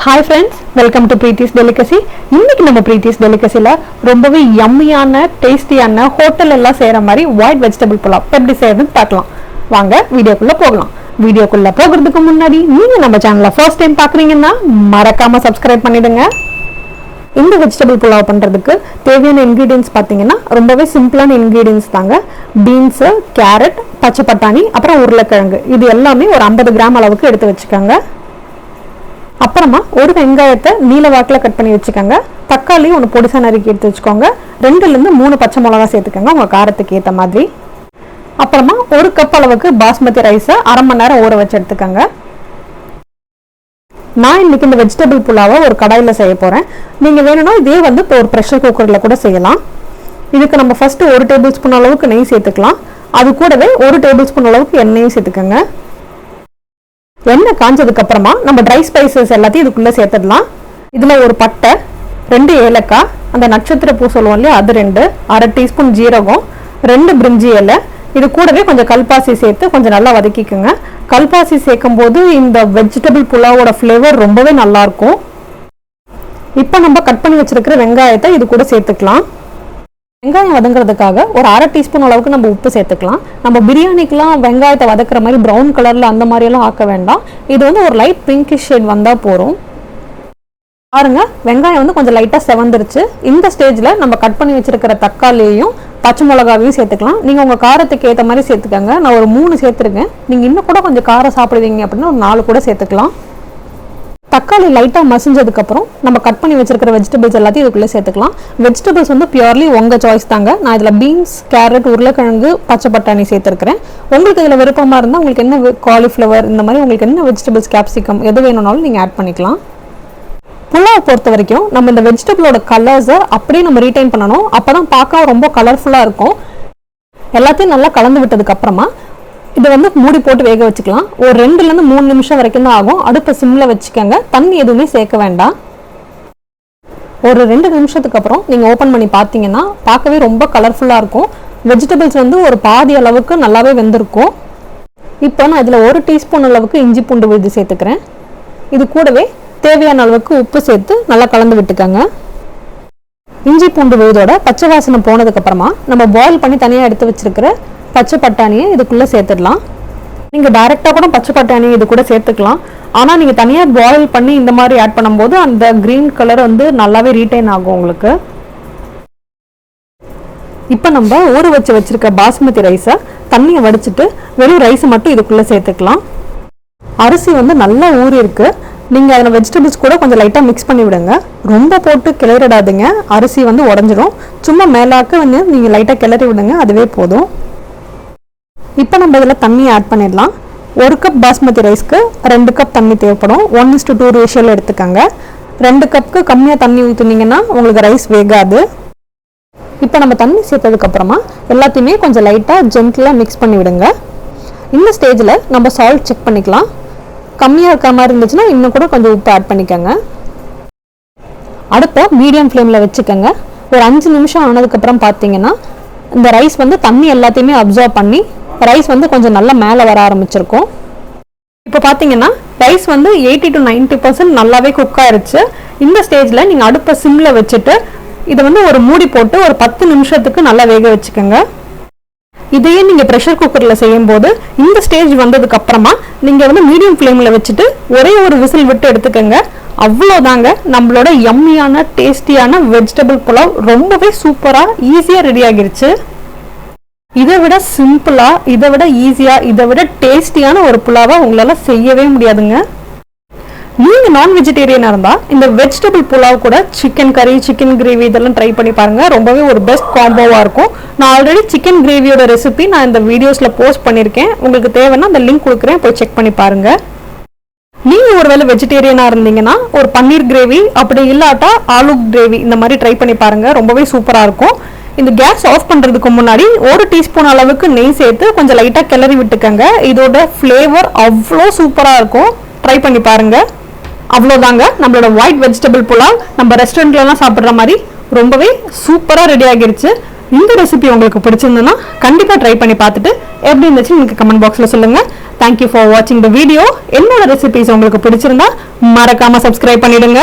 Hi friends, welcome to Preeti's Delicacy. இன்னைக்கு நம்ம Preeti's Delicacyல ரொம்பவே yummy-ஆன டேஸ்டியான ஹோட்டல் எல்லாம் செய்யற மாதிரி white vegetable pulav எப்படி செய்யறதுன்னு பார்க்கலாம். வாங்க வீடியோக்குள்ள போகலாம். வீடியோக்குள்ள போகிறதுக்கு முன்னாடி நீங்க நம்ம சேனலை ஃபர்ஸ்ட் டைம் பார்க்கறீங்கன்னா மறக்காம subscribe பண்ணிடுங்க. இந்த வெஜிடபிள் புலாவ் பண்றதுக்கு தேவையான ingredients பாத்தீங்கன்னா ரொம்பவே சிம்பிளான ingredients தாங்க. பீன்ஸ், கேரட், பச்சை பட்டாணி, அப்புறம் உருளைக்கிழங்கு இது எல்லாமே ஒரு 50 கிராம் அளவுக்கு எடுத்து வச்சுக்கோங்க. அப்புறமா ஒரு வெங்காயத்தை நீல வாக்கில் கட் பண்ணி வச்சுக்கோங்க. தக்காளி ஒன்று பொடிசா நறுக்கி எடுத்து வச்சுக்கோங்க. 2லேருந்து 3 பச்சை மிளகா சேர்த்துக்கோங்க உங்கள் காரத்துக்கு ஏற்ற மாதிரி. அப்புறமா ஒரு கப் அளவுக்கு பாஸ்மதி ரைஸை அரை மணி நேரம் ஊற வச்சு எடுத்துக்கோங்க. நான் இன்னைக்கு இந்த வெஜிடபிள் புலாவை ஒரு கடாயில் செய்ய போகிறேன். நீங்கள் வேணும்னா இதே வந்து இப்போ ஒரு ப்ரெஷர் குக்கரில் கூட செய்யலாம். இதுக்கு நம்ம ஃபஸ்ட்டு 1 டேபிள் ஸ்பூன் அளவுக்கு நெய் சேர்த்துக்கலாம். அது கூடவே 1 டேபிள் ஸ்பூன் அளவுக்கு எண்ணெயும் சேர்த்துக்கோங்க. எண்ணெய் காஞ்சதுக்கு அப்புறமா நம்ம ட்ரை ஸ்பைசஸ் எல்லாத்தையும் இதுக்குள்ள சேர்த்துடலாம். இதுல ஒரு பட்டை, 2 ஏலக்காய், அந்த நட்சத்திர பூ சொல்லுவோம் இல்லையா அது 2, அரை டீஸ்பூன் ஜீரகம், 2 பிரிஞ்சி இலை, இது கூடவே கொஞ்சம் கல்பாசி சேர்த்து கொஞ்சம் நல்லா வதக்கிக்குங்க. கல்பாசி சேர்க்கும் போது இந்த வெஜிடபிள் புலாவோட ஃப்ளேவர் ரொம்பவே நல்லா இருக்கும். இப்போ நம்ம கட் பண்ணி வச்சிருக்கிற வெங்காயத்தை இது கூட சேர்த்துக்கலாம். வெங்காயம் வதங்குறதுக்காக ஒரு அரை டீஸ்பூன் அளவுக்கு நம்ம உப்பு சேர்த்துக்கலாம். நம்ம பிரியாணிக்கெலாம் வெங்காயத்தை வதக்குற மாதிரி ப்ரௌன் கலரில் அந்த மாதிரியெல்லாம் ஆக்க வேண்டாம். இது வந்து ஒரு லைட் பிங்கிஷ் ஷேட் வந்தால் போகிறோம். பாருங்க, வெங்காயம் வந்து கொஞ்சம் லைட்டாக செவந்துருச்சு. இந்த ஸ்டேஜில் நம்ம கட் பண்ணி வச்சிருக்கிற தக்காளியையும் பச்சை மிளகாவையும் சேர்த்துக்கலாம். நீங்கள் உங்கள் காரத்துக்கு ஏற்ற மாதிரி சேர்த்துக்கோங்க. நான் ஒரு 3 சேர்த்துருக்கேன். நீங்கள் இன்னும் கூட கொஞ்சம் காரம் சாப்பிடுவீங்க அப்படின்னா ஒரு 4 கூட சேர்த்துக்கலாம். தக்காளி லைட்டாக மசிஞ்சதுக்கப்புறம் நம்ம கட் பண்ணி வச்சிருக்கிற வெஜிடபிள்ஸ் எல்லாத்தையும் இதுக்குள்ளே சேர்த்துக்கலாம். வெஜிடபிள்ஸ் வந்து பியூர்லி உங்கள் சாய்ஸ் தாங்க. நான் இதில் பீன்ஸ், கேரட், உருளைக்கிழங்கு, பச்சை பட்டாணி சேர்த்துருக்கிறேன். உங்களுக்கு இதில் விருப்பமாக இருந்தால் உங்களுக்கு என்ன காலிஃப்ளவர் இந்த மாதிரி உங்களுக்கு என்ன வெஜிடபிள்ஸ், கேப்சிகம் எது வேணும்னாலும் நீங்கள் ஆட் பண்ணிக்கலாம். புலாவை பொறுத்த வரைக்கும் நம்ம இந்த வெஜிடபிளோட கலர்ஸை அப்படியே நம்ம ரீடைன் பண்ணணும். அப்போ தான் பார்க்க ரொம்ப கலர்ஃபுல்லாக இருக்கும். எல்லாத்தையும் நல்லா கலந்து விட்டதுக்கு அப்புறமா இதை வந்து மூடி போட்டு வேக வச்சுக்கலாம். ஒரு 2லேருந்து 3 நிமிஷம் வரைக்கும் தான் ஆகும். அடுப்பை சிம்மில் வச்சுக்கோங்க. தண்ணி எதுவுமே சேர்க்க வேண்டாம். ஒரு 2 நிமிஷத்துக்கு அப்புறம் நீங்கள் ஓப்பன் பண்ணி பார்த்தீங்கன்னா பார்க்கவே ரொம்ப கலர்ஃபுல்லாக இருக்கும். வெஜிடபிள்ஸ் வந்து ஒரு பாதி அளவுக்கு நல்லாவே வெந்திருக்கும். இப்போ நான் இதில் 1 டீஸ்பூன் அளவுக்கு இஞ்சி பூண்டு விழுது சேர்த்துக்கிறேன். இது கூடவே தேவையான அளவுக்கு உப்பு சேர்த்து நல்லா கலந்து விட்டுக்கோங்க. இஞ்சி பூண்டு விழுதோட பச்சை வாசனை போனதுக்கப்புறமா நம்ம பாயில் பண்ணி தனியாக எடுத்து வச்சிருக்கிற பச்சை பட்டாணியை இதுக்குள்ளே சேர்த்துடலாம். நீங்கள் டைரெக்டாக கூட பச்சை பட்டாணியை இது கூட சேர்த்துக்கலாம். ஆனால் நீங்கள் தனியாக பாயில் பண்ணி இந்த மாதிரி ஆட் பண்ணும்போது அந்த க்ரீன் கலர் வந்து நல்லாவே ரீட்டைன் ஆகும் உங்களுக்கு. இப்போ நம்ம ஊற வச்சிருக்க பாஸ்மதி ரைஸை தண்ணியை வடிச்சிட்டு வெறும் ரைஸை மட்டும் இதுக்குள்ளே சேர்த்துக்கலாம். அரிசி வந்து நல்லா ஊறி இருக்கு. நீங்கள் அதில் வெஜிடபிள்ஸ் கூட கொஞ்சம் லைட்டாக மிக்ஸ் பண்ணி விடுங்க. ரொம்ப போட்டு கிளறிடாதுங்க, அரிசி வந்து உடஞ்சிரும். சும்மா மேலாக்க வந்து நீங்கள் லைட்டாக கிளறி விடுங்க, அதுவே போதும். இப்போ நம்ம இதில் தண்ணி ஆட் பண்ணிடலாம். 1 கப் பாஸ்மதி ரைஸ்க்கு 2 கப் தண்ணி தேவைப்படும். 1:2 ரேஷியோவில் எடுத்துக்கோங்க. 2 கப்புக்கு கம்மியாக தண்ணி ஊற்றுனீங்கன்னா உங்களுக்கு ரைஸ் வேகாது. இப்போ நம்ம தண்ணி சேர்த்ததுக்கப்புறமா எல்லாத்தையுமே கொஞ்சம் லைட்டாக ஜென்டிலாக மிக்ஸ் பண்ணி விடுங்க. இந்த ஸ்டேஜில் நம்ம சால்ட் செக் பண்ணிக்கலாம். கம்மியாக இருக்கிற மாதிரி இருந்துச்சுன்னா இன்னும் கூட கொஞ்சம் உப்பு ஆட் பண்ணிக்கோங்க. அடுப்பை மீடியம் ஃப்ளேமில் வச்சுக்கோங்க. ஒரு 5 நிமிஷம் ஆனதுக்கப்புறம் பார்த்தீங்கன்னா இந்த ரைஸ் வந்து தண்ணி எல்லாத்தையுமே அப்சர்வ் பண்ணி ரைஸ் வந்து கொஞ்சம் நல்லா மேலே வர ஆரம்பிச்சிருக்கும். இப்போ பார்த்தீங்கன்னா ரைஸ் வந்து 80 to 90% நல்லாவே குக் ஆயிருச்சு. இந்த ஸ்டேஜில் நீங்கள் அடுப்பை சிம்மில் வச்சுட்டு இதை வந்து ஒரு மூடி போட்டு ஒரு 10 நிமிஷத்துக்கு நல்லா வேக வச்சுக்கோங்க. இதையே நீங்கள் ப்ரெஷர் குக்கரில் செய்யும் போது இந்த ஸ்டேஜ் வந்ததுக்கு அப்புறமா நீங்கள் வந்து மீடியம் ஃப்ளேமில் வச்சுட்டு ஒரே ஒரு விசில் விட்டு எடுத்துக்கோங்க. அவ்வளோதாங்க, நம்மளோட யம்மியான டேஸ்டியான வெஜிடபிள் புலாவ் ரொம்பவே சூப்பராக ஈஸியாக ரெடி ஆகிருச்சு. இதை விட சிம்பிளா, இதை விட ஈஸியா, இதை விட டேஸ்டியான ஒரு புலாவை உங்களால செய்யவே முடியாதுங்க. நீங்க நான் வெஜிடேரியனா இருந்தா இந்த வெஜிடபிள் புலாவ் கூட சிக்கன் கறி, சிக்கன் கிரேவி இதெல்லாம் ட்ரை பண்ணி பாருங்க. ரொம்பவே ஒரு பெஸ்ட் காம்போவா இருக்கும். நான் ஆல்ரெடி சிக்கன் கிரேவியோட ரெசிபி நான் இந்த வீடியோஸ்ல போஸ்ட் பண்ணியிருக்கேன். உங்களுக்கு தேவைன்னா அந்த லிங்க் கொடுக்குறேன், போய் செக் பண்ணி பாருங்க. நீங்க ஒருவேளை வெஜிடேரியனா இருந்தீங்கன்னா ஒரு பன்னீர் கிரேவி, அப்படி இல்லாட்டா ஆலு கிரேவி இந்த மாதிரி ட்ரை பண்ணி பாருங்க. ரொம்பவே சூப்பரா இருக்கும். இந்த கேஸ் ஆஃப் பண்றதுக்கு முன்னாடி 1 டீஸ்பூன் அளவுக்கு நெய் சேர்த்து கொஞ்சம் லைட்டா கிளறி விட்டுக்கங்க. இதோட ஃப்ளேவர் அவ்வளோ சூப்பரா இருக்கும். ட்ரை பண்ணி பாருங்க. அவ்வளோதாங்க, நம்மளோட ஒயிட் வெஜிடபிள் புலாவ் நம்ம ரெஸ்டாரண்ட்லலாம் சாப்பிட்ற மாதிரி ரொம்பவே சூப்பராக ரெடி ஆகிருச்சு. இந்த ரெசிபி உங்களுக்கு பிடிச்சிருந்ததுன்னா கண்டிப்பாக ட்ரை பண்ணி பார்த்துட்டு எப்படி இருந்துச்சு எனக்கு கமெண்ட் பாக்ஸில் சொல்லுங்கள். தேங்க்யூ ஃபார் வாட்சிங் த வீடியோ. என்னோட ரெசிபிஸ் உங்களுக்கு பிடிச்சிருந்தா மறக்காமல் சப்ஸ்கிரைப் பண்ணிடுங்க.